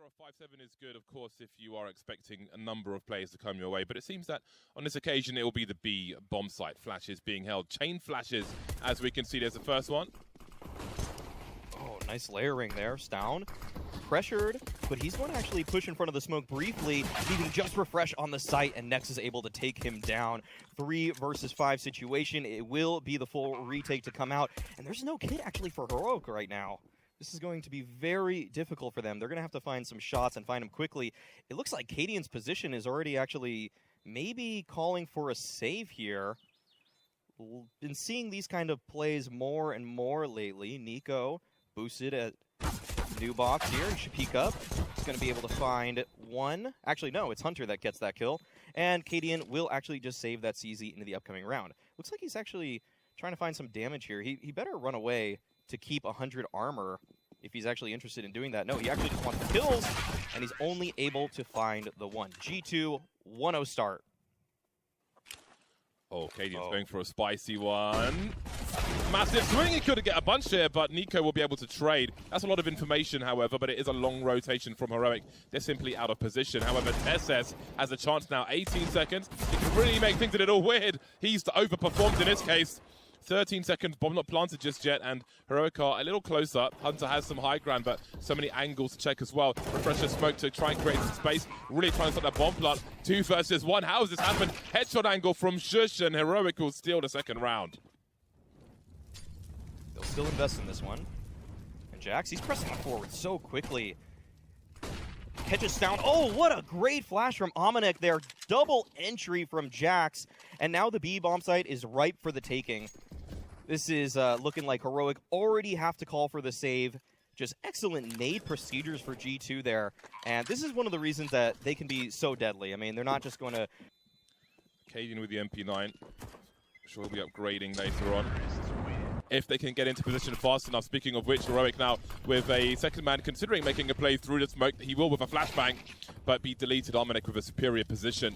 of 5-7 is good, of course, if you are expecting a number of players to come your way. But it seems that on this occasion, it will be the B bomb site. Flashes being held. Chain flashes, as we can see. There's the first one. Oh, nice layering there. Stown pressured, but he's going to actually push in front of the smoke briefly, leaving just Refresh on the site, and Nex is able to take him down. 3 versus 5 situation. It will be the full retake to come out, and there's no kit actually for Heroic right now. This is going to be very difficult for them. They're going to have to find some shots and find them quickly. It looks like Cadian's position is already actually maybe calling for a save here. Been seeing these kind of plays more and more lately. Nico boosted at new box here. He should peek up. He's going to be able to find one. Actually, no, it's Hunter that gets that kill. And Cadian will actually just save that CZ into the upcoming round. Looks like he's actually trying to find some damage here. He better run away to keep 100 armor if he's actually interested in doing that. No, he actually just wants the kills, and he's only able to find the one. G2, 1-0 start. Oh, Cadian's going for a spicy one. Massive swing, he could get a bunch here, but Nico will be able to trade. That's a lot of information, however, but it is a long rotation from Heroic. They're simply out of position. However, Tesses has a chance now, 18 seconds. He can really make things a little weird. He's overperformed in this case. 13 seconds, bomb not planted just yet, and Heroic are a little closer. Hunter has some high ground, but so many angles to check as well. Refresher smoke to try and create some space. Really trying to stop that bomb plant. 2 versus 1. How has this happened? Headshot angle from Shush, and Heroic will steal the second round. They'll still invest in this one. And Jax, he's pressing forward so quickly. Catches down. Oh, what a great flash from Amanek there. Double entry from Jax. And now the B bomb site is ripe for the taking. This is looking like Heroic already have to call for the save. Just excellent nade procedures for G2 there. And this is one of the reasons that they can be so deadly. I mean, they're not just going to... Cadian with the MP9. Sure will be upgrading later on, if they can get into position fast enough. Speaking of which, Heroic now with a second man considering making a play through the smoke. He will with a flashbang, but be deleted. Amanek with a superior position.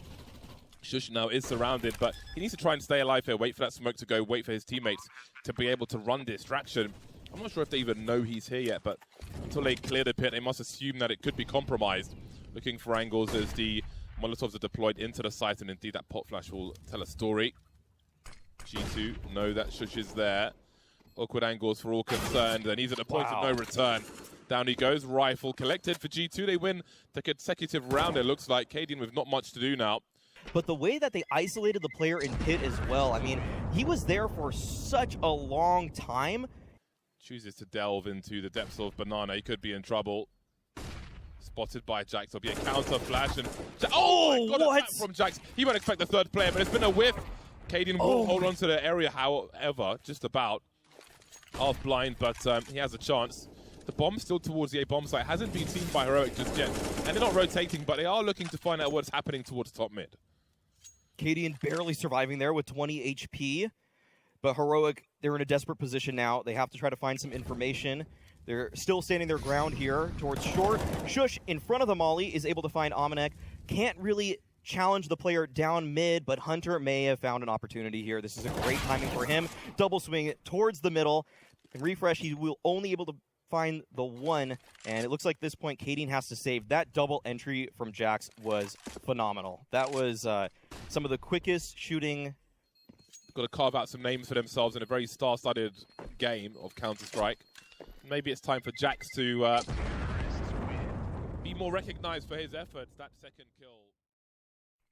Shush now is surrounded, but he needs to try and stay alive here, wait for that smoke to go, wait for his teammates to be able to run distraction. I'm not sure if they even know he's here yet, but until they clear the pit, they must assume that it could be compromised. Looking for angles as the Molotovs are deployed into the site, and indeed that pot flash will tell a story. G2 know that Shush is there. Awkward angles for all concerned, and he's at the point of no return. Down he goes, rifle collected for G2. They win the consecutive round, it looks like. Cadian with not much to do now. But the way that they isolated the player in pit as well, I mean, he was there for such a long time. Chooses to delve into the depths of Banana. He could be in trouble. Spotted by Jax. There'll be a counter flash, and what? From Jax. He won't expect the third player, but it's been a whiff. Cadian will hold on to the area, however, just about. Half blind, but he has a chance. The bomb still towards the A bomb site. Hasn't been seen by Heroic just yet. And they're not rotating, but they are looking to find out what's happening towards top mid. Cadian barely surviving there with 20 HP. But Heroic, they're in a desperate position now. They have to try to find some information. They're still standing their ground here towards short. Shush in front of the molly is able to find Amanek. Can't really challenge the player down mid, but Hunter may have found an opportunity here. This is a great timing for him. Double swing it towards the middle. And Refresh, he will only able to find the one, and it looks like this point Cadian has to save. That double entry from Jax was phenomenal. That was some of the quickest shooting. Got to carve out some names for themselves in a very star-studded game of Counter-Strike. Maybe it's time for Jax to be more recognized for his efforts. That second kill.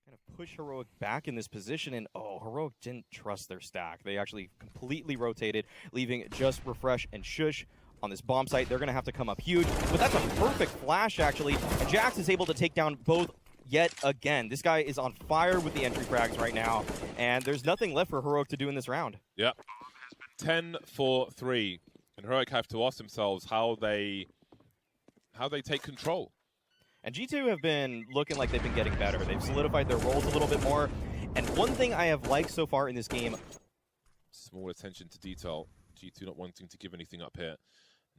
Kind of push Heroic back in this position, and Heroic didn't trust their stack. They actually completely rotated, leaving just Refresh and Shush on this bomb site. They're going to have to come up huge, but that's a perfect flash, actually, and Jax is able to take down both yet again. This guy is on fire with the entry frags right now, and there's nothing left for Heroic to do in this round. Yep. 10-4-3, and Heroic have to ask themselves how they take control. And G2 have been looking like they've been getting better. They've solidified their roles a little bit more, and one thing I have liked so far in this game... Small attention to detail. G2 not wanting to give anything up here.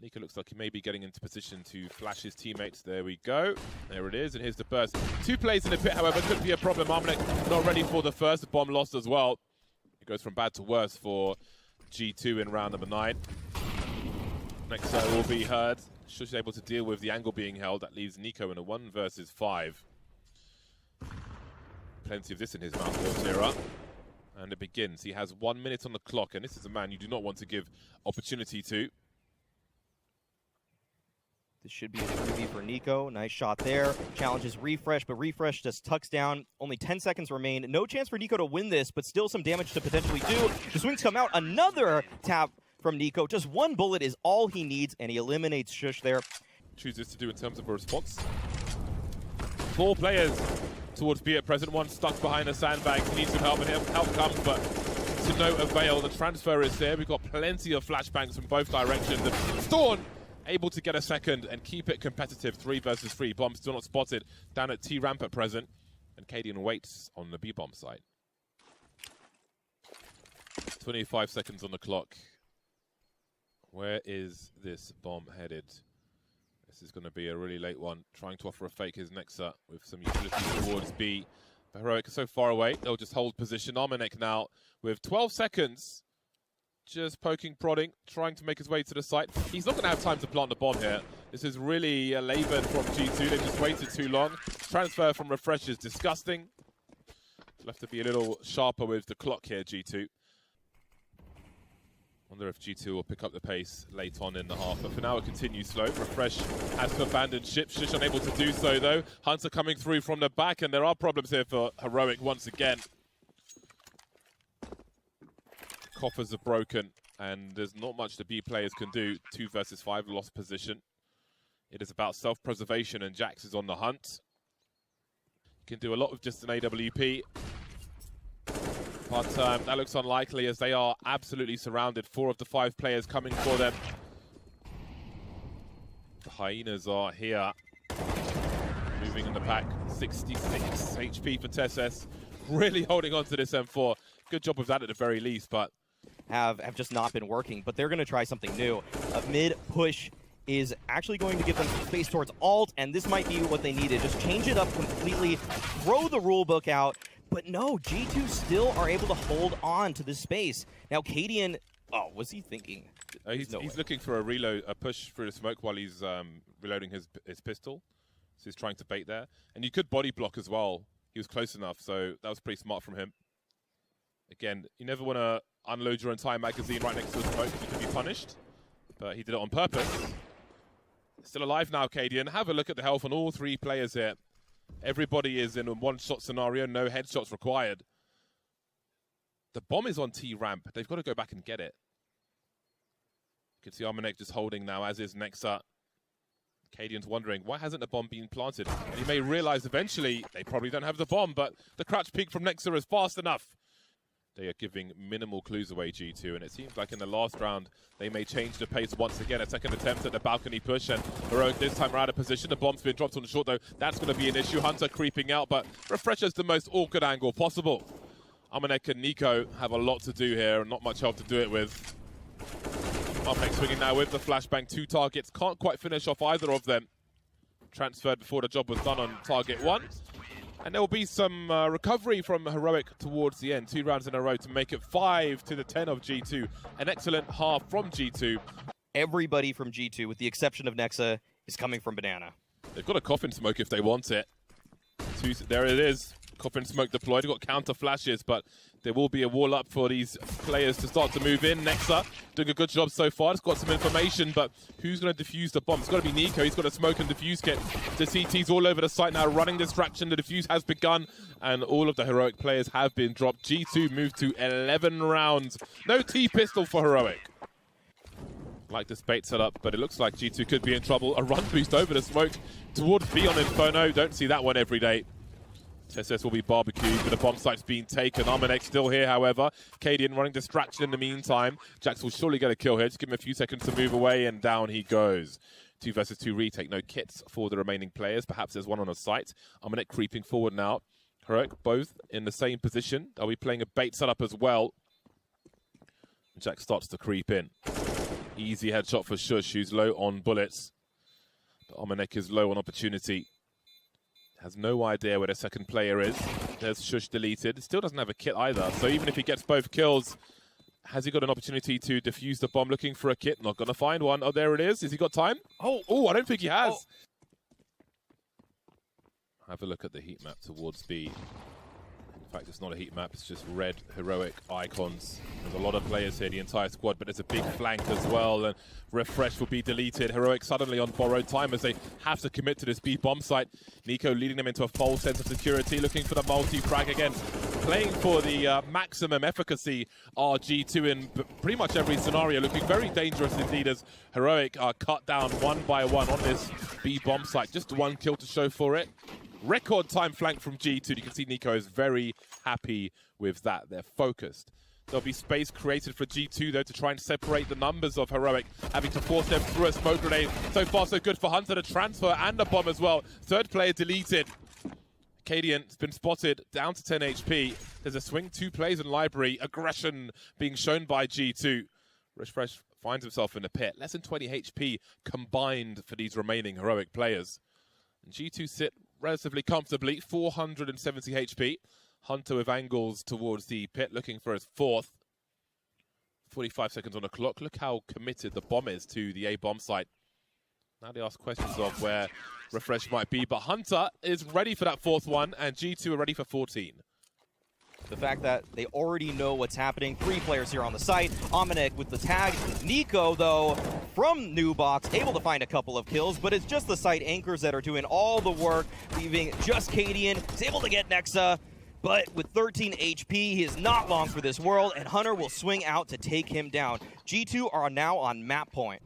Nico looks like he may be getting into position to flash his teammates. There we go. There it is, and here's the burst. 2 plays in the pit, however, could be a problem. Amanek not ready for the first. Bomb lost as well. It goes from bad to worse for G2 in round number 9. Nexa will be heard. Shush is able to deal with the angle being held. That leaves Nico in a 1 versus 5. Plenty of this in his mouth, Zera. And it begins. He has 1 minute on the clock, and this is a man you do not want to give opportunity to. This should be a 3v for Nico. Nice shot there. Challenges Refresh, but Refresh just tucks down. Only 10 seconds remain. No chance for Nico to win this, but still some damage to potentially do. The swings come out. Another tap from Nico. Just 1 bullet is all he needs, and he eliminates Shush there. Chooses to do in terms of a response. 4 players towards B at present. 1 stuck behind the sandbags. Needs some help, and help comes, but to no avail. The transfer is there. We've got plenty of flashbangs from both directions. And Storm able to get a second and keep it competitive. 3 versus 3. Bomb still not spotted down at T ramp at present. And Cadian waits on the B bomb site. 25 seconds on the clock. Where is this bomb headed? This is going to be a really late one. Trying to offer a fake is Nexa with some utility towards B. But Heroic is so far away, they'll just hold position. Armanek now with 12 seconds. Just poking, prodding, trying to make his way to the site. He's not going to have time to plant the bomb here. This is really laboured from G2. They just waited too long. Transfer from Refresh is disgusting. We'll have to be a little sharper with the clock here, G2. Wonder if G2 will pick up the pace late on in the half. But for now, it continues slow. Refresh has to abandon ship. Shush unable to do so, though. Hunter coming through from the back, and there are problems here for Heroic once again. Coffers are broken, and there's not much the B players can do. 2 versus 5, lost position. It is about self-preservation, and Jax is on the hunt. Can do a lot with just an AWP. But that looks unlikely as they are absolutely surrounded. 4 of the 5 players coming for them. The Hyenas are here. Moving in the pack. 66 HP for TeSS. Really holding on to this M4. Good job with that at the very least, but have just not been working, but they're going to try something new. A mid push is actually going to give them some space towards alt, and this might be what they needed. Just change it up completely, throw the rulebook out, but no, G2 still are able to hold on to this space. Now, Cadian, oh, what's he thinking? He's looking for a reload, a push through the smoke while he's reloading his pistol. So he's trying to bait there. And you could body block as well. He was close enough, so that was pretty smart from him. Again, you never want to unload your entire magazine right next to a smoke because you can be punished. But he did it on purpose. Still alive now, Cadian. Have a look at the health on all 3 players here. Everybody is in a 1-shot scenario, no headshots required. The bomb is on T ramp. They've got to go back and get it. You can see Armanek just holding now, as is Nexa. Cadian's wondering, why hasn't the bomb been planted? And he may realize eventually they probably don't have the bomb, but the crouch peek from Nexa is fast enough. They are giving minimal clues away, G2, and it seems like in the last round, they may change the pace once again. A second attempt at the balcony push, and Heroic this time are out of position. The bomb's been dropped on the short, though. That's going to be an issue. Hunter creeping out, but Refresher's the most awkward angle possible. Armanek and Nico have a lot to do here, and not much help to do it with. Armanek swinging now with the flashbang. 2 targets, can't quite finish off either of them. Transferred before the job was done on target 1. And there will be some recovery from Heroic towards the end. 2 rounds in a row to make it 5 to the 10 of G2. An excellent half from G2. Everybody from G2, with the exception of Nexa, is coming from Banana. They've got a coffin smoke if they want it. There it is. Coffin smoke deployed. They've got counter flashes, but there will be a wall up for these players to start to move in. Nexa doing a good job so far. It's got some information, but who's going to defuse the bomb? It's got to be Nico. He's got a smoke and defuse kit. The CT's all over the site now, running distraction. The defuse has begun, and all of the Heroic players have been dropped. G2 moved to 11 rounds. No T-pistol for Heroic. Like this bait setup, but it looks like G2 could be in trouble. A run boost over the smoke towards B on Inferno. Don't see that one every day. TeSS will be barbecued, but the bomb site's being taken. Armanek still here, however. Cadian running distraction in the meantime. Jax will surely get a kill here. Just give him a few seconds to move away, and down he goes. 2 versus 2 retake. No kits for the remaining players. Perhaps there's one on a site. Armanek creeping forward now. Heroic both in the same position. Are we playing a bait setup as well? Jax starts to creep in. Easy headshot for Shush, who's low on bullets. But Armanek is low on opportunity. Has no idea where the second player is. There's Shush deleted. Still doesn't have a kit either. So even if he gets both kills, Has he got an opportunity to defuse the bomb? Looking for a kit. Not going to find one. Oh, there it is. Has he got time? Oh, I don't think he has. Oh. Have a look at the heat map towards B. In fact, it's not a heat map, it's just red heroic icons. There's a lot of players here, the entire squad, but there's a big flank as well, and refresh will be deleted. Heroic suddenly on borrowed time as they have to commit to this B bomb site. Nico leading them into a false sense of security, looking for the multi-frag again. Playing for the maximum efficacy RG2 in pretty much every scenario, looking very dangerous indeed as Heroic are cut down one by one on this B bomb site. Just one kill to show for it. Record time flank from G2. You can see Nico is very happy with that. They're focused. There'll be space created for G2 though to try and separate the numbers of Heroic, having to force them through a smoke grenade. So far so good for Hunter, the transfer and the bomb as well. Third player deleted. Cadian's been spotted down to 10 HP. There's a swing, 2 plays in library. Aggression being shown by G2. Refresh finds himself in the pit. Less than 20 HP combined for these remaining Heroic players. And G2 sit relatively comfortably, 470 HP. Hunter with angles towards the pit, looking for his 4th. 45 seconds on the clock. Look how committed the bomb is to the A bomb site. Now they ask questions of where Refresh might be, but Hunter is ready for that 4th one, and G2 are ready for 14. The fact that they already know what's happening. 3 players here on the site. Ominek with the tag. Nico, though, from New Box, able to find a couple of kills, but it's just the site anchors that are doing all the work, leaving just Cadian. He's able to get Nexa, but with 13 HP, he is not long for this world, and Hunter will swing out to take him down. G2 are now on map point.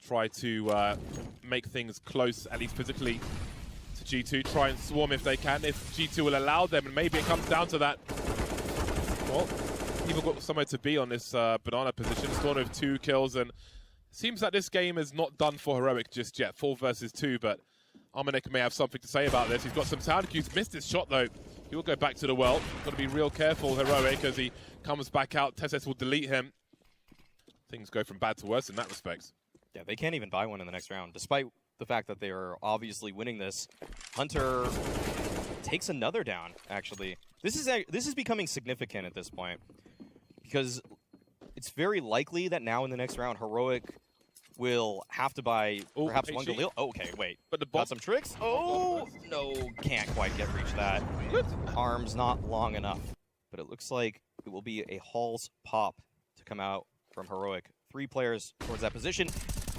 Try to make things close, at least physically, G2, try and swarm if they can, if G2 will allow them, and maybe it comes down to that. Well, people got somewhere to be on this banana position. Storm with 2 kills, and seems like this game is not done for Heroic just yet. 4 versus 2, but Ominek may have something to say about this. He's got some sound cues, missed his shot though. He will go back to the well. Got to be real careful, Heroic, as he comes back out. Tesses will delete him. Things go from bad to worse in that respect. Yeah, they can't even buy one in the next round, despite the fact that they are obviously winning this. Hunter takes another down, actually. This is becoming significant at this point, because it's very likely that now in the next round, Heroic will have to buy perhaps one Galil. Oh, okay, wait. But the got some tricks? Oh, no, can't quite reach that. Arm's not long enough. But it looks like it will be a Hall's pop to come out from Heroic. 3 players towards that position.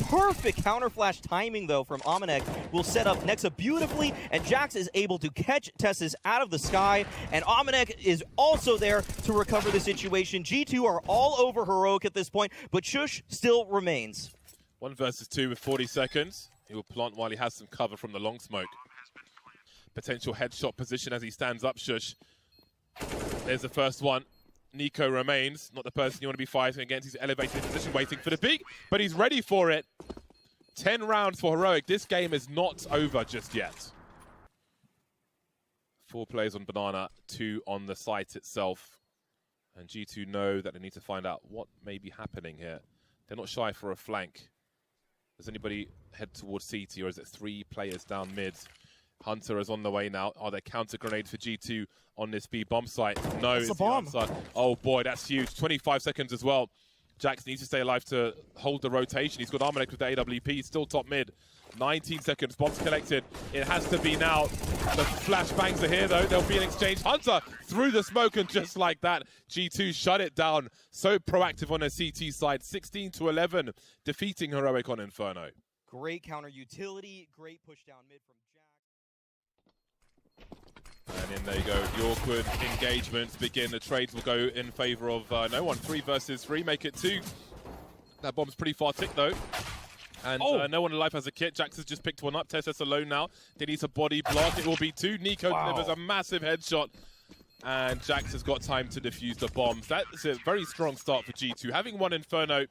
Perfect counter flash timing, though, from Ominek will set up Nexa beautifully, and Jax is able to catch Tessis out of the sky, and Ominek is also there to recover the situation. G2 are all over Heroic at this point, but Shush still remains. 1 versus 2 with 40 seconds. He will plant while he has some cover from the long smoke. Potential headshot position as he stands up, Shush. There's the first one. Nico remains, not the person you want to be fighting against. He's elevated position, waiting for the peak, but he's ready for it. 10 rounds for Heroic. This game is not over just yet. 4 players on Banana, 2 on the site itself. And G2 know that they need to find out what may be happening here. They're not shy for a flank. Does anybody head towards CT, or is it 3 players down mid? Hunter is on the way now. Are there counter grenades for G2 on this B bomb site? No, it's the bomb. Answer. Oh boy, that's huge. 25 seconds as well. Jax needs to stay alive to hold the rotation. He's got Ominek with the AWP. He's still top mid. 19 seconds. Bombs collected. It has to be now. The flashbangs are here though. There'll be an exchange. Hunter through the smoke, and just like that, G2 shut it down. So proactive on their CT side. 16-11, defeating Heroic on Inferno. Great counter utility. Great push down mid from Jax. And in there you go. The awkward engagements begin. The trades will go in favor of no one. 3 versus 3, make it 2. That bomb's pretty far ticked though. And no one alive has a kit. Jax has just picked one up. Tessis alone now. He needs a body block. It will be 2. Nico delivers a massive headshot. And Jax has got time to defuse the bombs. That's a very strong start for G2. Having won Inferno.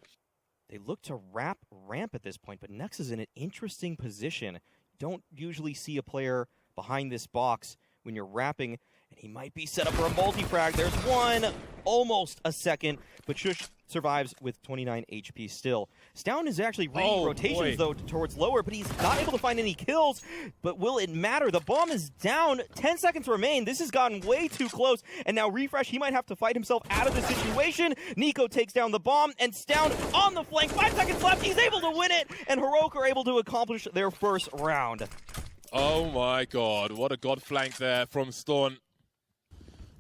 They look to ramp at this point, but Nex is in an interesting position. Don't usually see a player behind this box when you're wrapping, and he might be set up for a multi-frag. There's one. almost a second, but Shush survives with 29 HP still. Stown is actually reading rotations, though, towards lower, but he's not able to find any kills. But will it matter? The bomb is down. 10 seconds remain. This has gotten way too close. And now Refresh, he might have to fight himself out of the situation. Nico takes down the bomb, and Stown on the flank. 5 seconds left. He's able to win it, and Heroic are able to accomplish their first round. Oh my god, what a god flank there from Storm.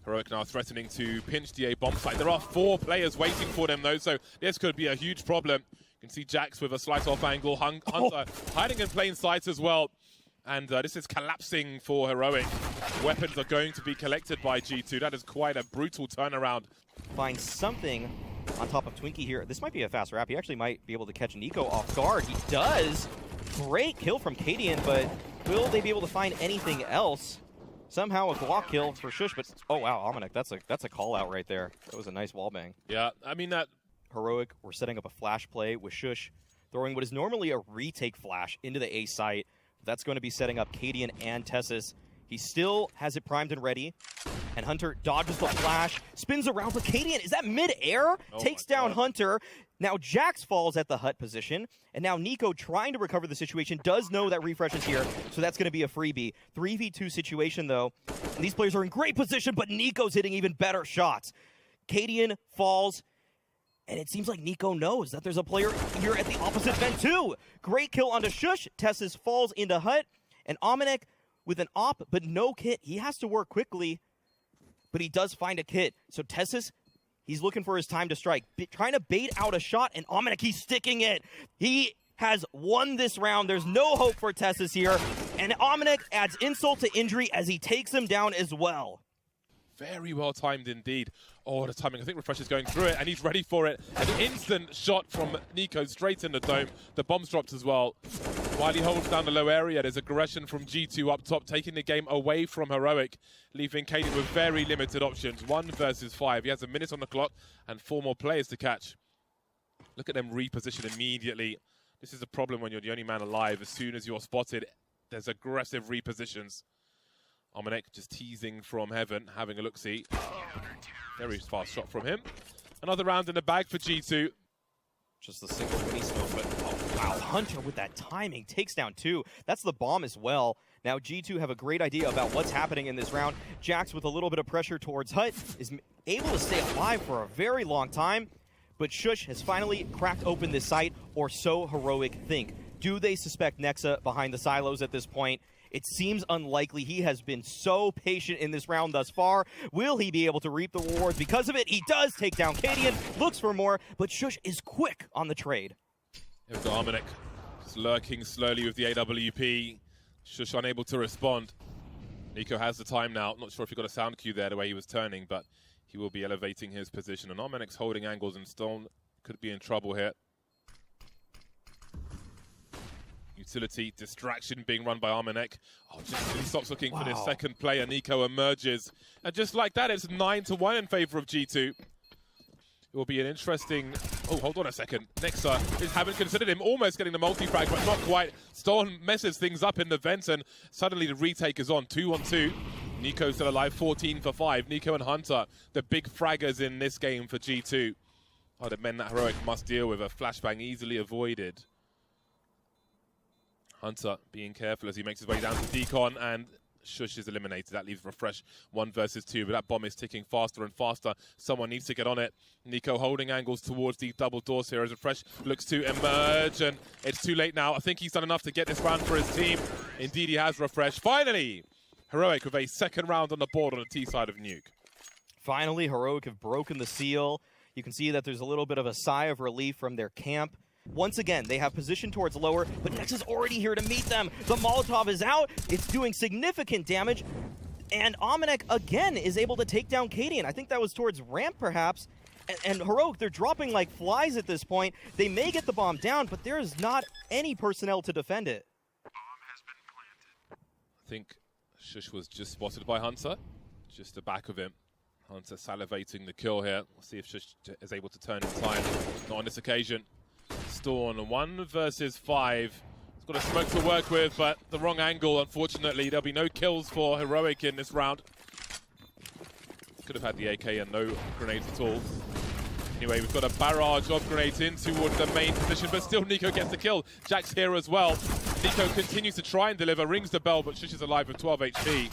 Heroic now threatening to pinch the A bomb site. There are 4 players waiting for them though, so this could be a huge problem. You can see Jax with a slice off angle, Hunter hiding in plain sight as well. And this is collapsing for Heroic. Weapons are going to be collected by G2. That is quite a brutal turnaround. Find something on top of Twinkie here. This might be a fast wrap. He actually might be able to catch Nico off guard. He does. Great kill from Cadian, but will they be able to find anything else? Somehow a Glock kill for Shush, but oh wow, Almanac, that's a call out right there. That was a nice wall bang. Yeah, I mean that. Heroic, we're setting up a flash play with Shush throwing what is normally a retake flash into the A site. That's going to be setting up Cadian and Tessus. He still has it primed and ready. And Hunter dodges the flash, spins around for Cadian. Is that mid-air? Takes down Hunter. Now Jax falls at the hut position. And now Nico, trying to recover the situation, does know that Refresh is here. So that's going to be a freebie. 3v2 situation, though. And these players are in great position, but Nico's hitting even better shots. Cadian falls. And it seems like Nico knows that there's a player here at the opposite vent, too. Great kill onto Shush. Tessus falls into hut. And Almanac with an op, but no kit. He has to work quickly, but he does find a kit. So Tessus, he's looking for his time to strike, trying to bait out a shot, and Almanac, he's sticking it. He has won this round. There's no hope for Tessus here, and Almanac adds insult to injury as he takes him down as well. Very well timed indeed. Oh, the timing. I think Refresh is going through it, and he's ready for it. An instant shot from Nico straight in the dome. The bomb's dropped as well. While he holds down the low area, there's aggression from G2 up top, taking the game away from Heroic, leaving Cadian with very limited options. 1 versus 5. He has a minute on the clock and 4 more players to catch. Look at them reposition immediately. This is a problem when you're the only man alive. As soon as you're spotted, there's aggressive repositions. Almanac just teasing from heaven, having a look-see. Very fast shot from him. Another round in the bag for G2. Just the single mini smoke, but oh wow, Hunter with that timing takes down 2. That's the bomb as well. Now G2 have a great idea about what's happening in this round. Jax with a little bit of pressure towards hut is able to stay alive for a very long time, but Shush has finally cracked open this site, or so Heroic think. Do they suspect Nexa behind the silos at this point? It seems unlikely. He has been so patient in this round thus far. Will he be able to reap the rewards because of it? He does take down Cadian, looks for more, but Shush is quick on the trade. Here's Almanac, just lurking slowly with the AWP. Shush unable to respond. Nico has the time now. Not sure if he got a sound cue there the way he was turning, but he will be elevating his position. And Almanac's holding angles, and Stone could be in trouble here. Utility, distraction being run by Almanac. Oh, just he stops looking for this second player. Nico emerges. And just like that, it's 9-1 in favor of G2. It will be an interesting... Oh, hold on a second. Nexa haven't considered him. Almost getting the multi-frag, but not quite. Stone messes things up in the vent, and suddenly the retake is on. 2-on-2. Nico still alive, 14 for 5. Nico and Hunter, the big fraggers in this game for G2. Oh, the men that Heroic must deal with. A flashbang easily avoided. Hunter being careful as he makes his way down to Decon, and Shush is eliminated. That leaves Refresh 1 versus 2, but that bomb is ticking faster and faster. Someone needs to get on it. Nico holding angles towards the double doors here as Refresh looks to emerge, and it's too late now. I think he's done enough to get this round for his team. Indeed, he has. Refresh. Finally, Heroic with a second round on the board on the T side of Nuke. Finally, Heroic have broken the seal. You can see that there's a little bit of a sigh of relief from their camp. Once again, they have position towards lower, but Nexa's already here to meet them. The Molotov is out. It's doing significant damage. And Almanac, again, is able to take down Cadian. I think that was towards ramp, perhaps. And Heroic, they're dropping like flies at this point. They may get the bomb down, but there is not any personnel to defend it. I think Shush was just spotted by Hunter. Just the back of him. Hunter salivating the kill here. We'll see if Shush is able to turn in time. Not on this occasion. Storm 1 versus 5. He's got a smoke to work with, but the wrong angle, unfortunately. There'll be no kills for Heroic in this round. Could have had the AK and no grenades at all. Anyway, we've got a barrage of grenades in towards the main position, but still Nico gets the kill. Jack's here as well. Nico continues to try and deliver, rings the bell, but Shush is alive with 12 HP.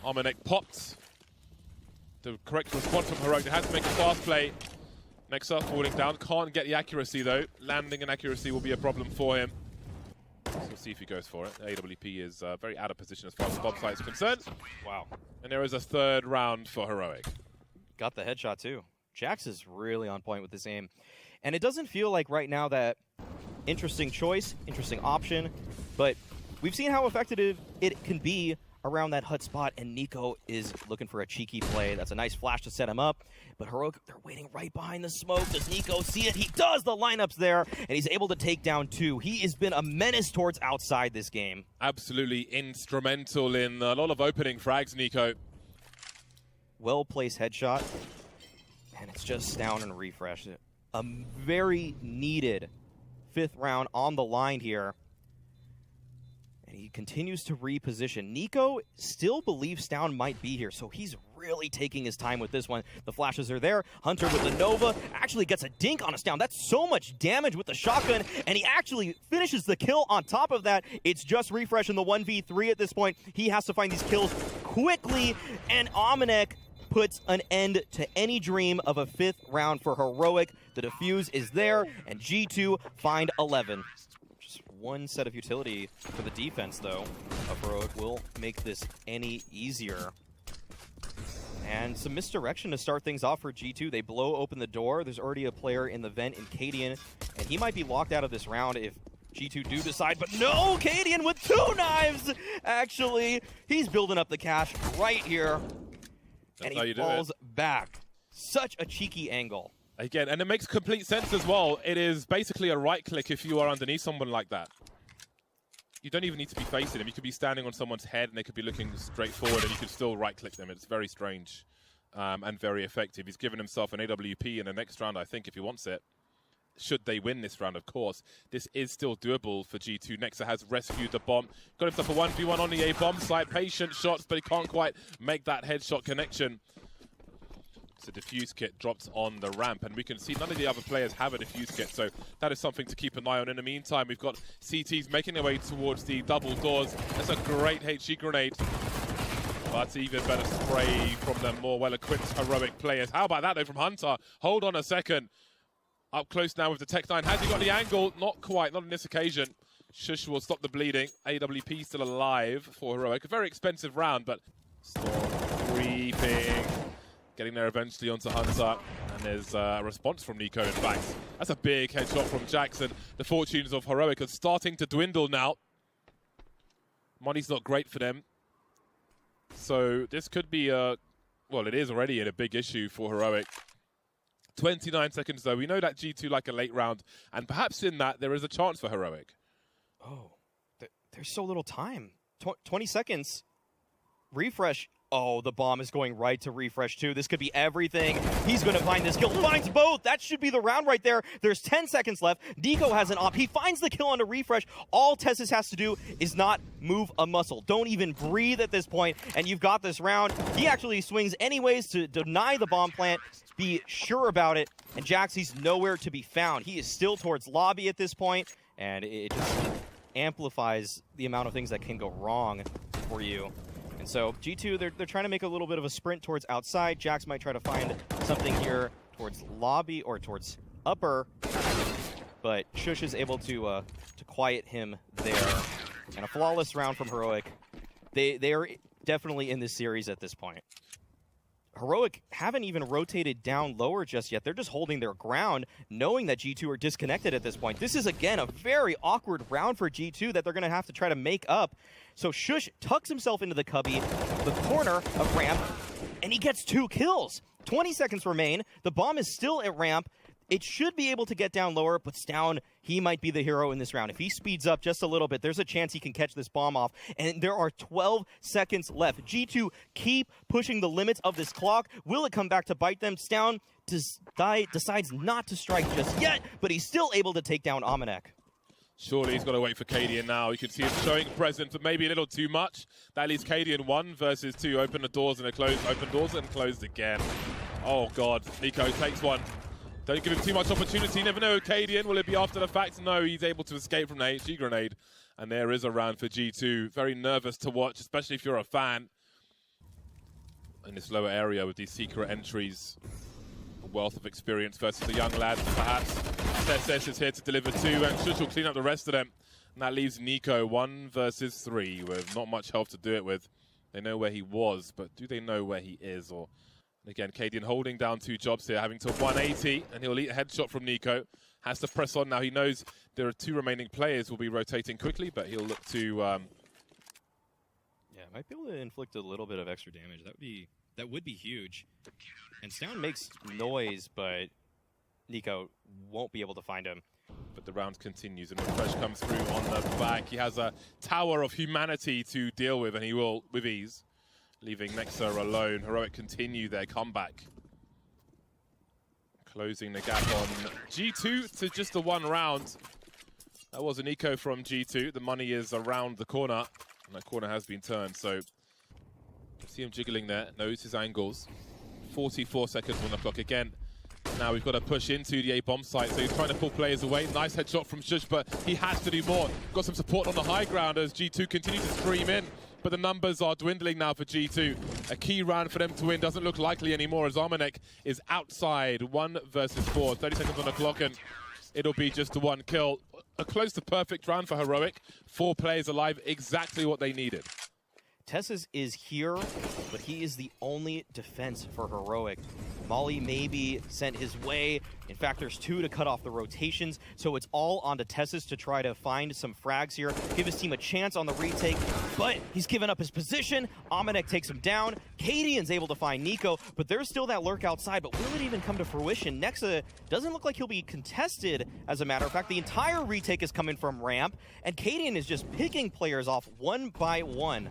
Armanek popped. The correct response from Heroic. They had to make a fast play. Nexa falling down. Can't get the accuracy though. Landing and accuracy will be a problem for him. So we'll see if he goes for it. AWP is very out of position as far as the bomb site is concerned. Wow. And there is a third round for Heroic. Got the headshot too. Jax is really on point with this aim. And it doesn't feel like right now that interesting choice, interesting option, but we've seen how effective it can be around that hut spot, and Nico is looking for a cheeky play. That's a nice flash to set him up, but Heroic, they're waiting right behind the smoke. Does Nico see it? He does! The lineup's there, and he's able to take down 2. He has been a menace towards outside this game. Absolutely instrumental in a lot of opening frags, Nico. Well-placed headshot, and it's just down and refresh. A very needed 5th round on the line here. And he continues to reposition. Nico still believes Stown might be here, so he's really taking his time with this one. The flashes are there. Hunter with the Nova actually gets a dink on a Stown. That's so much damage with the shotgun, and he actually finishes the kill on top of that. It's just refresh in the 1v3 at this point. He has to find these kills quickly, and Armanek puts an end to any dream of a 5th round for Heroic. The defuse is there, and G2 find 11. Just one set of utility for the defense, though, of Heroic will make this any easier. And some misdirection to start things off for G2. They blow open the door. There's already a player in the vent in Cadian, and he might be locked out of this round if G2 do decide, but no! Cadian with 2 knives! Actually, he's building up the cash right here. That's and he falls back. Such a cheeky angle. Again, and it makes complete sense as well. It is basically a right click if you are underneath someone like that. You don't even need to be facing them. You could be standing on someone's head and they could be looking straight forward and you could still right click them. It's very strange and very effective. He's given himself an AWP in the next round, I think, if he wants it. Should they win this round, of course. This is still doable for G2. Nexa has rescued the bomb. Got himself a 1v1 on the A bomb site. Patient shots, but he can't quite make that headshot connection. So defuse kit drops on the ramp, and we can see none of the other players have a defuse kit, so that is something to keep an eye on. In the meantime, we've got CTs making their way towards the double doors. That's a great HE grenade. But even better spray from the more well-equipped Heroic players. How about that, though, from Hunter? Hold on a second. Up close now with the Tech 9. Has he got the angle? Not quite, not on this occasion. Shush will stop the bleeding. AWP still alive for Heroic. A very expensive round, but Storm creeping. Getting there eventually onto Hunter. And there's a response from Nico, in fact. That's a big headshot from Jackson. The fortunes of Heroic are starting to dwindle now. Money's not great for them. So this could be a... Well, it is already a big issue for Heroic. 29 seconds, though. We know that G2 like a late round, and perhaps in that, there is a chance for Heroic. Oh, there's so little time. 20 seconds. Refresh. Oh, the bomb is going right to refresh, too. This could be everything. He's going to find this kill. Finds both. That should be the round right there. There's 10 seconds left. Nico has an op. He finds the kill on a refresh. All Tessus has to do is not move a muscle. Don't even breathe at this point, and you've got this round. He actually swings anyways to deny the bomb plant. Be sure about it. And Jax, he's nowhere to be found. He is still towards lobby at this point, and it just amplifies the amount of things that can go wrong for you. And so G2, they're trying to make a little bit of a sprint towards outside. Jax might try to find something here towards lobby or towards upper, but Shush is able to quiet him there. And a flawless round from Heroic. They are definitely in this series at this point. Heroic haven't even rotated down lower just yet. They're just holding their ground, knowing that G2 are disconnected at this point. This is, again, a very awkward round for G2 that they're going to have to try to make up. So Shush tucks himself into the cubby, the corner of ramp, and he gets 2 kills. 20 seconds remain. The bomb is still at ramp. It should be able to get down lower, but Stown, he might be the hero in this round. If he speeds up just a little bit, there's a chance he can catch this bomb off. And there are 12 seconds left. G2 keep pushing the limits of this clock. Will it come back to bite them? Stown decides not to strike just yet, but he's still able to take down Armanek. Surely he's got to wait for Cadian now. You can see him showing presence, but maybe a little too much. That leaves Cadian 1 versus 2. Open the doors and they close. Open doors and closed again. Oh God, Nico takes one. Don't give him too much opportunity. You never know, Cadian. Will it be after the fact? No, he's able to escape from the HG grenade. And there is a round for G2. Very nervous to watch, especially if you're a fan. In this lower area with these secret entries. A wealth of experience versus the young lads, perhaps. SS is here to deliver 2, and Shush will clean up the rest of them. And that leaves Nico 1 versus 3 with not much help to do it with. They know where he was, but do they know where he is? Or again, Cadian holding down 2 jobs here, having to 180, and he'll eat a headshot from Nico. Has to press on now. He knows there are 2 remaining players. Will be rotating quickly, but he'll look to. Yeah, might be able to inflict a little bit of extra damage. That would be huge. And Stown makes noise, but Nico won't be able to find him. But the round continues, and Refresh comes through on the back. He has a tower of humanity to deal with, and he will with ease, leaving Nexa alone. Heroic continue their comeback. Closing the gap on G2 to just the 1 round. That was an eco from G2. The money is around the corner, and that corner has been turned. So, see him jiggling there, knows his angles. 44 seconds on the clock again. Now we've got to push into the A-bomb site, so he's trying to pull players away. Nice headshot from Shush, but he has to do more. Got some support on the high ground as G2 continue to stream in, but the numbers are dwindling now for G2. A key round for them to win doesn't look likely anymore as Armanek is outside. 1 versus 4, 30 seconds on the clock, and it'll be just a 1 kill. A close to perfect round for Heroic. 4 players alive, exactly what they needed. Tessus is here, but he is the only defense for Heroic. Molly may be sent his way. In fact, there's 2 to cut off the rotations, so it's all onto Tessus to try to find some frags here, give his team a chance on the retake, but he's given up his position. Amanek takes him down. Cadian's able to find Nico, but there's still that lurk outside, but will it even come to fruition? Nexa doesn't look like he'll be contested, as a matter of fact. The entire retake is coming from ramp, and Cadian is just picking players off 1 by 1.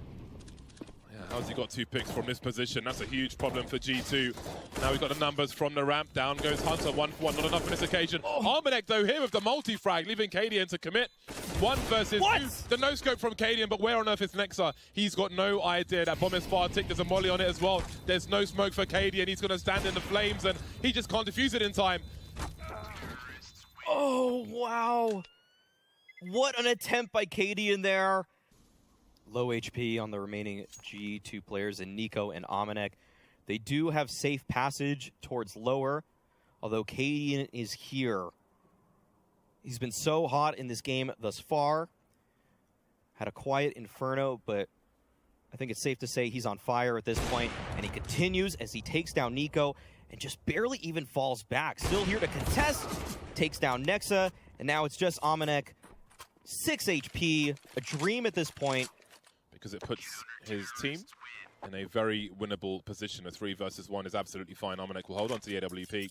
How's he got 2 picks from this position? That's a huge problem for G2. Now we've got the numbers from the ramp. Down goes Hunter, 1 for 1. Not enough on this occasion. Armanek, though, here with the multi-frag, leaving Cadian to commit. 1 versus 2. The no-scope from Cadian, but where on earth is Nexa? He's got no idea. That bomb is far ticked. There's a molly on it as well. There's no smoke for Cadian. He's going to stand in the flames, and he just can't defuse it in time. Oh, wow. What an attempt by Cadian there. Low HP on the remaining G2 players in Nico and Amanek. They do have safe passage towards lower, although Cadian is here. He's been so hot in this game thus far. Had a quiet Inferno, but I think it's safe to say he's on fire at this point, and he continues as he takes down Nico and just barely even falls back. Still here to contest, takes down Nexa, and now it's just Amanek. 6 HP, a dream at this point. Because it puts his team in a very winnable position. A 3 versus 1 is absolutely fine. Armanek will hold on to the AWP.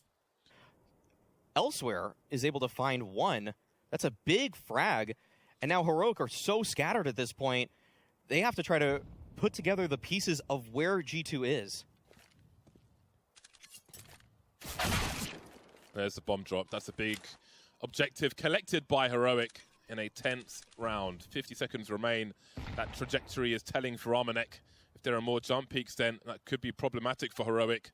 Elsewhere is able to find 1. That's a big frag. And now Heroic are so scattered at this point, they have to try to put together the pieces of where G2 is. There's the bomb drop. That's a big objective collected by Heroic in a tense round. 50 seconds remain. That trajectory is telling for Armanek. If there are more jump peaks, then that could be problematic for Heroic.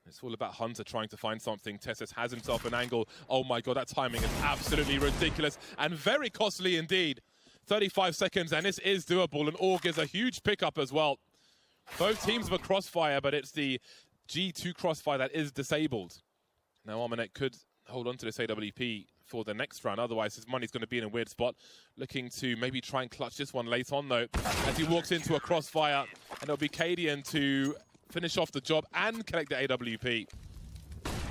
It's all about Hunter trying to find something. Tessus has himself an angle. Oh my god, that timing is absolutely ridiculous and very costly indeed. 35 seconds, and this is doable, and Org is a huge pickup as well. Both teams have a crossfire, but it's the G2 crossfire that is disabled. Now Armanek could hold on to this AWP for the next round, otherwise his money's going to be in a weird spot. Looking to maybe try and clutch this one late on though, as he walks into a crossfire, and it'll be Cadian to finish off the job and collect the AWP.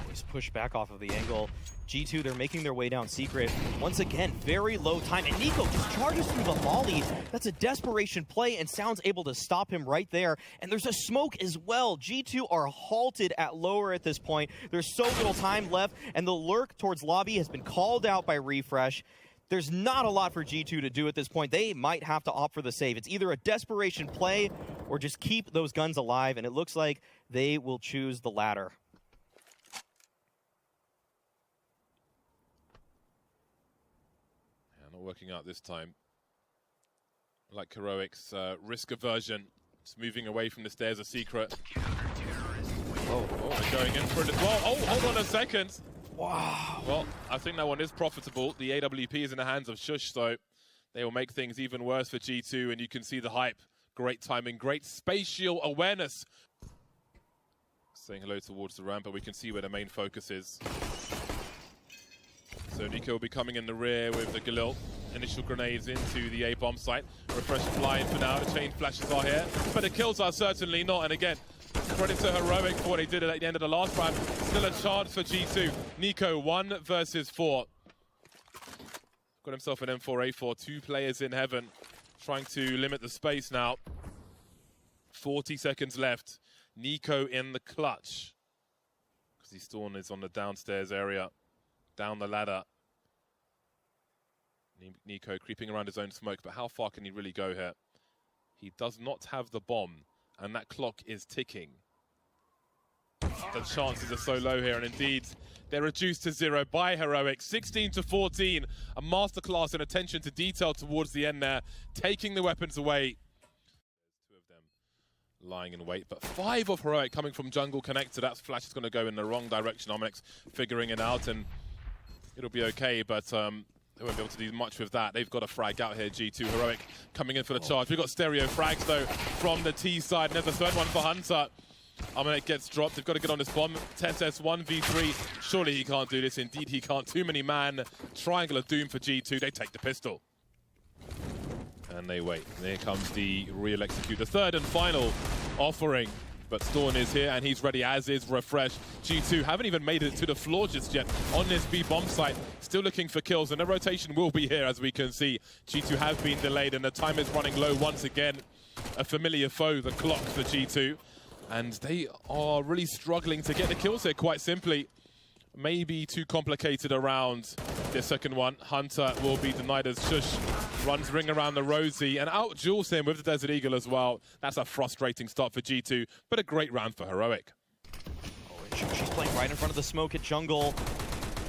Just push back off of the angle. G2, they're making their way down secret. Once again, very low time, and Nico just charges through the molly. That's a desperation play, and Sound's able to stop him right there. And there's a smoke as well. G2 are halted at lower at this point. There's so little time left, and the lurk towards lobby has been called out by Refresh. There's not a lot for G2 to do at this point. They might have to opt for the save. It's either a desperation play or just keep those guns alive, and it looks like they will choose the latter. working out this time. Like Heroic's risk aversion. Just moving away from the stairs, a secret. Oh, they're going in for it as well. Oh, hold on a second. Wow. Well, I think that one is profitable. The AWP is in the hands of Shush, so they will make things even worse for G2, and you can see the hype. Great timing, great spatial awareness. Saying hello towards the ramp, but we can see where the main focus is. So Nico will be coming in the rear with the Galil. Initial grenades into the A bomb site. Refresh flying for now. The chain flashes are here, but the kills are certainly not. And again, credit to Heroic for what he did at the end of the last round. Still a chance for G2. Nico 1 versus 4. Got himself an M4A4. 2 players in heaven. Trying to limit the space now. 40 seconds left. Nico in the clutch. Because his Storm is on the downstairs area. Down the ladder. Nico creeping around his own smoke, but how far can he really go here? He does not have the bomb, and that clock is ticking. The chances are so low here, and indeed, they're reduced to 0 by Heroic. 16-14, a masterclass in attention to detail towards the end there, taking the weapons away. There's 2 of them lying in wait, but 5 of Heroic coming from jungle connector. That flash is going to go in the wrong direction. Omix figuring it out, and it'll be okay, but they won't be able to do much with that. They've got a frag out here, G2. Heroic coming in for the charge. We've got stereo frags, though, from the T side. And there's a third one for Hunter. It gets dropped. They've got to get on this bomb. Tetes 1v3. Surely he can't do this. Indeed, he can't. Too many man. Triangle of doom for G2. They take the pistol. And they wait. And here comes the real execute. The third and final offering. But Storm is here, and he's ready, as is Refresh. G2 haven't even made it to the floor just yet on this B bomb site. Still looking for kills, and the rotation will be here, as we can see. G2 have been delayed, and the time is running low once again. A familiar foe, the clock for G2. And they are really struggling to get the kills here, quite simply. Maybe too complicated around their second one. Hunter will be denied as Shush runs ring around the Rosie and out-duels him with the Desert Eagle as well. That's a frustrating start for G2, but a great round for Heroic. Oh, she's playing right in front of the smoke at jungle.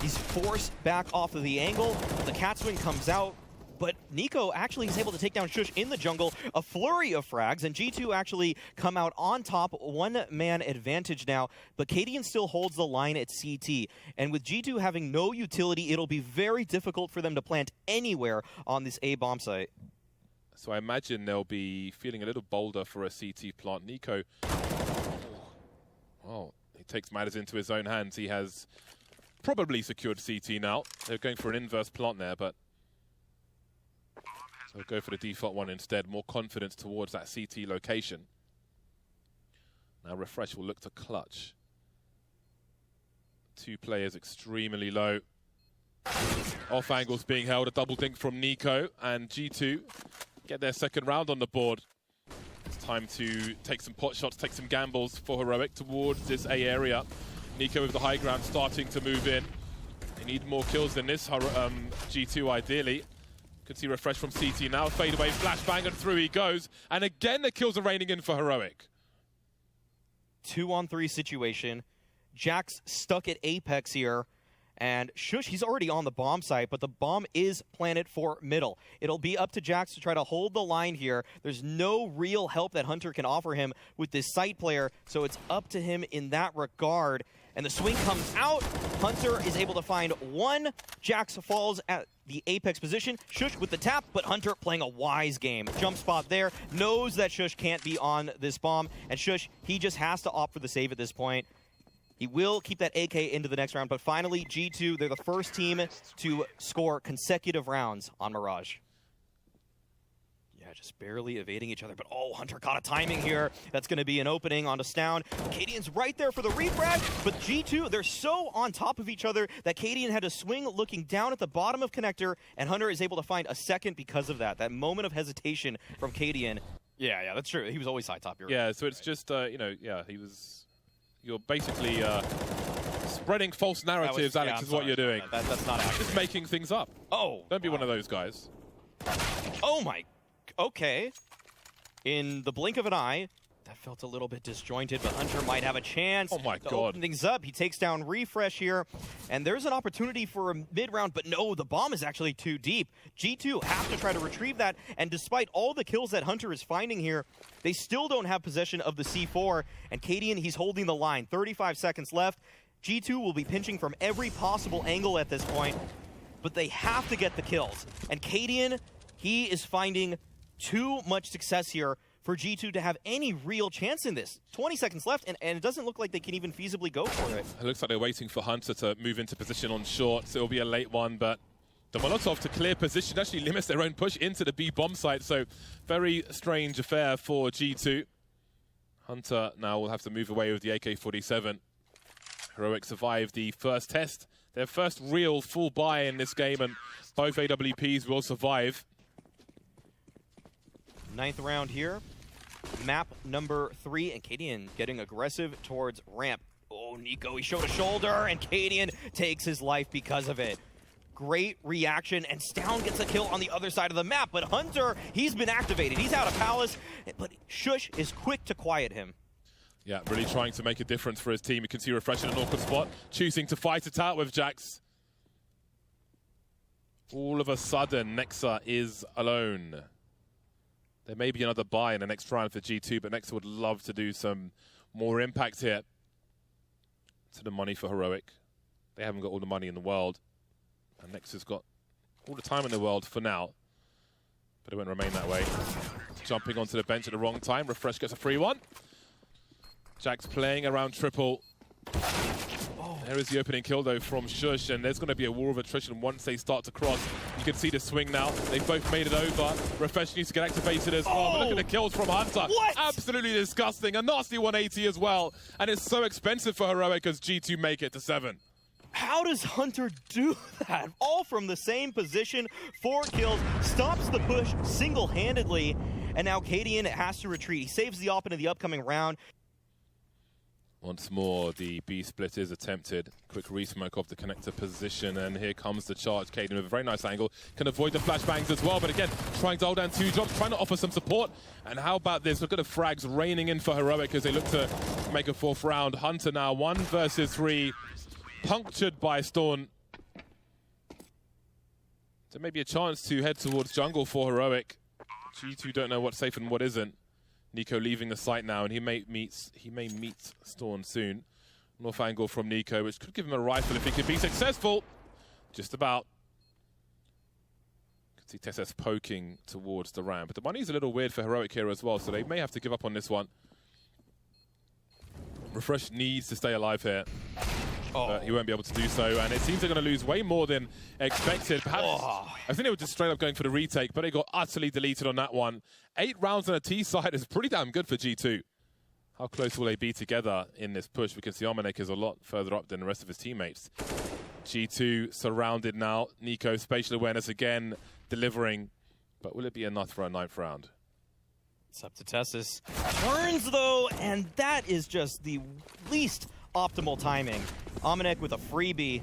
He's forced back off of the angle. The cat swing comes out, but Nico actually is able to take down Shush in the jungle. A flurry of frags, and G2 actually come out on top. One-man advantage now, but Cadian still holds the line at CT. And with G2 having no utility, it'll be very difficult for them to plant anywhere on this A bomb site. So I imagine they'll be feeling a little bolder for a CT plant. Nico, well, he takes matters into his own hands. He has probably secured CT now. They're going for an inverse plant there, but they'll go for the default one instead. More confidence towards that CT location. Now Refresh will look to clutch. 2 players extremely low. Off angles being held. A double dink from Nico, and G2 get their second round on the board. It's time to take some pot shots, take some gambles for Heroic towards this A area. Nico with the high ground starting to move in. They need more kills than this, G2 ideally. Could see Refresh from CT now. Fade away, flashbang, and through he goes. And again, the kills are raining in for Heroic. 2-on-3 situation. Jax stuck at Apex here. And Shush, he's already on the bomb site, but the bomb is planted for middle. It'll be up to Jax to try to hold the line here. There's no real help that Hunter can offer him with this site player, so it's up to him in that regard. And the swing comes out. Hunter is able to find one. Jax falls at the Apex position. Shush with the tap, but Hunter playing a wise game. Jump spot there. Knows that Shush can't be on this bomb. And Shush, he just has to opt for the save at this point. He will keep that AK into the next round, but finally, G2, they're the first team to score consecutive rounds on Mirage. Yeah, just barely evading each other, but oh, Hunter caught a timing here. That's going to be an opening onto Stown. Cadian's right there for the refrag, but G2, they're so on top of each other that Cadian had to swing looking down at the bottom of connector, and Hunter is able to find a second because of that. That moment of hesitation from Cadian. Yeah, that's true. He was always high top. Yeah, so it's just, he was... You're basically spreading false narratives, Alex, is what you're doing. That's not accurate. Just making things up. Oh. Don't be one of those guys. Oh, my. Okay. In the blink of an eye, That felt a little bit disjointed, but Hunter might have a chance Oh my to God. open things up. He takes down Refresh here, and there's an opportunity for a mid-round, but no, the bomb is actually too deep. G2 have to try to retrieve that, and despite all the kills that Hunter is finding here, they still don't have possession of the C4, and Cadian, he's holding the line. 35 seconds left. G2 will be pinching from every possible angle at this point, but they have to get the kills. And Cadian, he is finding too much success here for G2 to have any real chance in this. 20 seconds left, and it doesn't look like they can even feasibly go for it. It looks like they're waiting for Hunter to move into position on short, so it'll be a late one, but the Molotov to clear position actually limits their own push into the B bomb site, so very strange affair for G2. Hunter now will have to move away with the AK-47. Heroic survived the first test, their first real full buy in this game, and both AWPs will survive. 9th round here. Map number 3, and Cadian getting aggressive towards ramp. Oh, Nico, he showed a shoulder, and Cadian takes his life because of it. Great reaction, and Stown gets a kill on the other side of the map, but Hunter, he's been activated. He's out of Palace, but Shush is quick to quiet him. Yeah, really trying to make a difference for his team. You can see Refresh in an awkward spot, choosing to fight it out with Jax. All of a sudden, Nexa is alone. There may be another buy in the next round for G2, but Nexa would love to do some more impact here. To the money for Heroic. They haven't got all the money in the world. And Nexa's got all the time in the world for now. But it won't remain that way. Jumping onto the bench at the wrong time. Refresh gets a free one. Jax playing around triple. There is the opening kill, though, from Shush, and there's going to be a war of attrition once they start to cross. You can see the swing now. They've both made it over. Refresh needs to get activated as well. But look at the kills from Hunter. What? Absolutely disgusting. A nasty 180 as well. And it's so expensive for Heroic as G2 make it to 7. How does Hunter do that? All from the same position, 4 kills, stops the push single-handedly, and now Cadian has to retreat. He saves the op into the upcoming round. Once more, the B split is attempted. Quick re-smoke of the connector position, and here comes the charge. Cadian with a very nice angle. Can avoid the flashbangs as well, but again, trying to hold down 2 jobs, trying to offer some support. And how about this? Look at the frags raining in for Heroic as they look to make a 4th round. Hunter now 1 versus 3, punctured by Storm. So maybe a chance to head towards jungle for Heroic. G2 don't know what's safe and what isn't. Nico leaving the site now, and he may meet Storm soon. North angle from Nico, which could give him a rifle if he could be successful. Just about. Could see Tess poking towards the ramp, but the money's a little weird for Heroic here as well, so they may have to give up on this one. Refresh needs to stay alive here. But he won't be able to do so, and it seems they're going to lose way more than expected. Perhaps, I think they were just straight up going for the retake, but they got utterly deleted on that one. 8 rounds on a T side is pretty damn good for G2. How close will they be together in this push? We can see Armanek is a lot further up than the rest of his teammates. G2 surrounded now. Nico, spatial awareness again, delivering. But will it be enough for a 9th round? It's up to Tessus. Turns, though, and that is just the least optimal timing. Armanek with a freebie,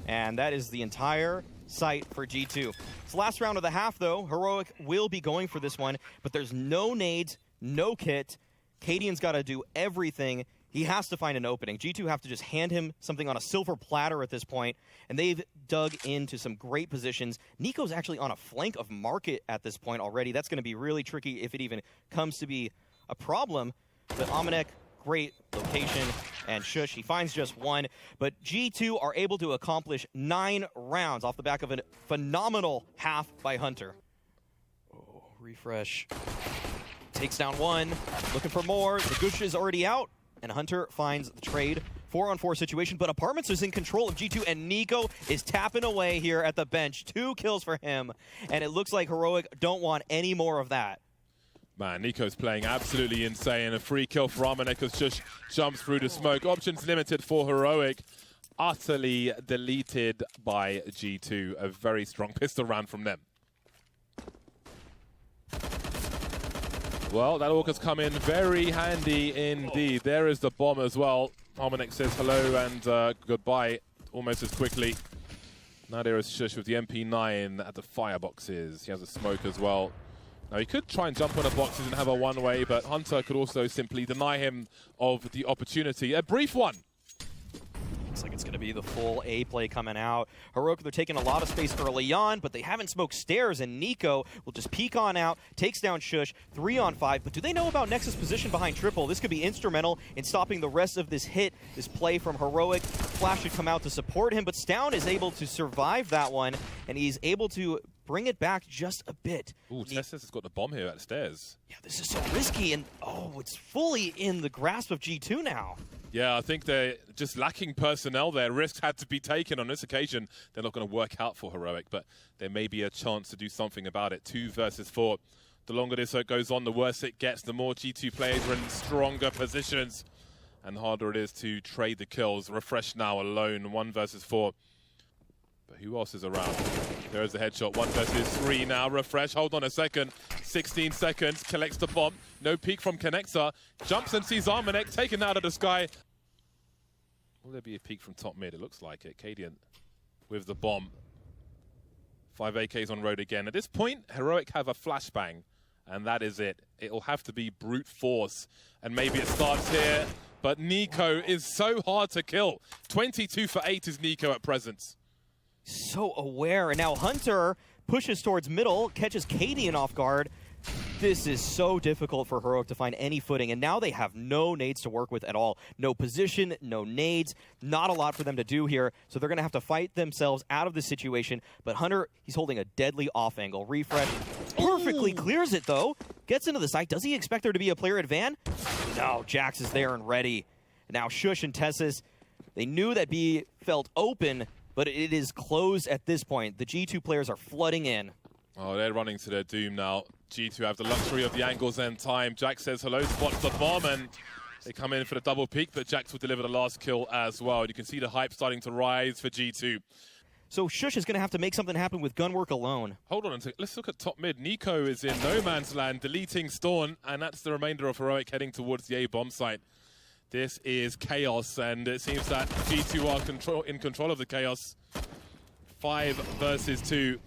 and that is the entire site for G2. It's the last round of the half, though. Heroic will be going for this one, but there's no nades, no kit. Cadian's got to do everything. He has to find an opening. G2 have to just hand him something on a silver platter at this point, and they've dug into some great positions. Nico's actually on a flank of Market at this point already. That's going to be really tricky if it even comes to be a problem. But Armanek, great location, and Shush, he finds just 1. But G2 are able to accomplish 9 rounds off the back of a phenomenal half by Hunter. Oh, Refresh takes down 1, looking for more. The Gush is already out, and Hunter finds the trade. 4-on-4 situation, but Apartments is in control of G2, and Nico is tapping away here at the bench. 2 kills for him, and it looks like Heroic don't want any more of that. Man, Nico's playing absolutely insane. A free kill for Armanek as just jumps through the smoke. Options limited for Heroic. Utterly deleted by G2. A very strong pistol round from them. Well, that AWP has come in very handy indeed. There is the bomb as well. Armanek says hello and goodbye almost as quickly. Now there is Shush with the MP9 at the fireboxes. He has a smoke as well. Now, he could try and jump on the boxes and have a one-way, but Hunter could also simply deny him of the opportunity. A brief one. Looks like it's going to be the full A play coming out. Heroic, they're taking a lot of space early on, but they haven't smoked stairs, and Nico will just peek on out, takes down Shush, 3-on-5. But do they know about Nexus' position behind Triple? This could be instrumental in stopping the rest of this hit, this play from Heroic. Flash should come out to support him, but Stown is able to survive that one, and he's able to bring it back just a bit. Ooh, Tessus has got the bomb here at the stairs. Yeah, this is so risky, and oh, it's fully in the grasp of G2 now. Yeah, I think they're just lacking personnel there. Risks had to be taken on this occasion. They're not going to work out for Heroic, but there may be a chance to do something about it. 2 versus 4. The longer this goes on, the worse it gets. The more G2 players are in stronger positions, and the harder it is to trade the kills. Refresh now alone, 1 versus 4. But who else is around? There's the headshot, 1 versus 3 now. Refresh, hold on a second. 16 seconds, collects the bomb. No peek from Connector. Jumps and sees Armanek taken out of the sky. Will there be a peek from top mid? It looks like it. Cadian with the bomb. 5 AKs on road again. At this point, Heroic have a flashbang, and that is it. It'll have to be brute force, and maybe it starts here. But Nico is so hard to kill. 22 for 8 is Nico at present. So aware, and now Hunter pushes towards middle, catches Cadian off guard. This is so difficult for Heroic to find any footing, and now they have no nades to work with at all. No position, no nades, not a lot for them to do here, so they're going to have to fight themselves out of this situation. But Hunter, he's holding a deadly off angle. Refresh perfectly clears it, though. Gets into the site. Does he expect there to be a player at Van? No, Jax is there and ready. Now Shush and Tessus, they knew that B felt open, but it is closed at this point. The G2 players are flooding in. Oh, they're running to their doom now. G2 have the luxury of the angles and time. Jax says hello, spots the bomb, and they come in for the double peek, but Jax will deliver the last kill as well. You can see the hype starting to rise for G2. So Shush is going to have to make something happen with gunwork alone. Hold on a second. Let's look at top mid. Nico is in no man's land, deleting Storm, and that's the remainder of Heroic heading towards the A bomb site. This is chaos, and it seems that G2 are in control of the chaos. 5 versus 2.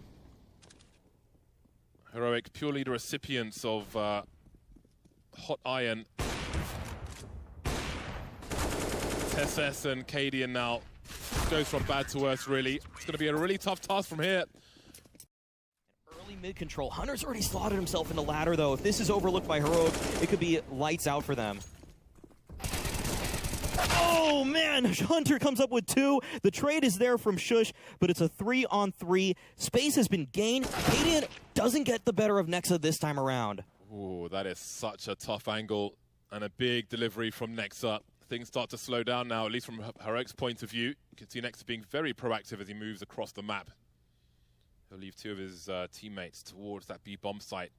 Heroic purely the recipients of hot iron. Tessus and Cadian now goes from bad to worse, really. It's going to be a really tough task from here. Early mid-control. Hunter's already slotted himself in the ladder, though. If this is overlooked by Heroic, it could be lights out for them. Oh, man! Hunter comes up with 2. The trade is there from Shush, but it's a 3-on-3. Space has been gained. Cadian doesn't get the better of Nexa this time around. Ooh, that is such a tough angle and a big delivery from Nexa. Things start to slow down now, at least from Heroic's point of view. You can see Nexa being very proactive as he moves across the map. He'll leave 2 of his teammates towards that B bomb site.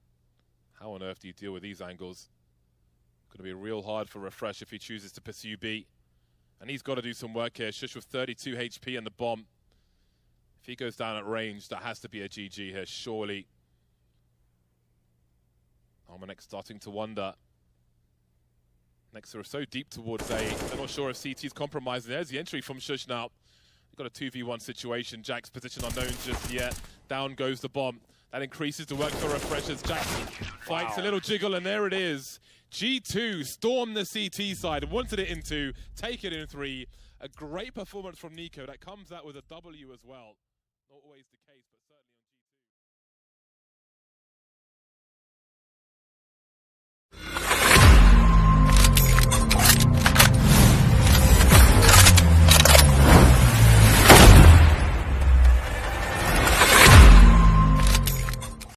How on earth do you deal with these angles? Going to be real hard for Refresh if he chooses to pursue B. And he's got to do some work here. Shush with 32 HP and the bomb. If he goes down at range, that has to be a GG here, surely. Armanek starting to wonder. Nexa are so deep towards A. They're not sure if CT's compromised. There's the entry from Shush now. They've got a 2v1 situation. Jack's position unknown just yet. Down goes the bomb. That increases the work for Refreshers. Jack fights a little jiggle, and there it is. G2 storm the CT side, wanted it in 2, take it in 3. A great performance from Nico that comes out with a W as well. Not always the case.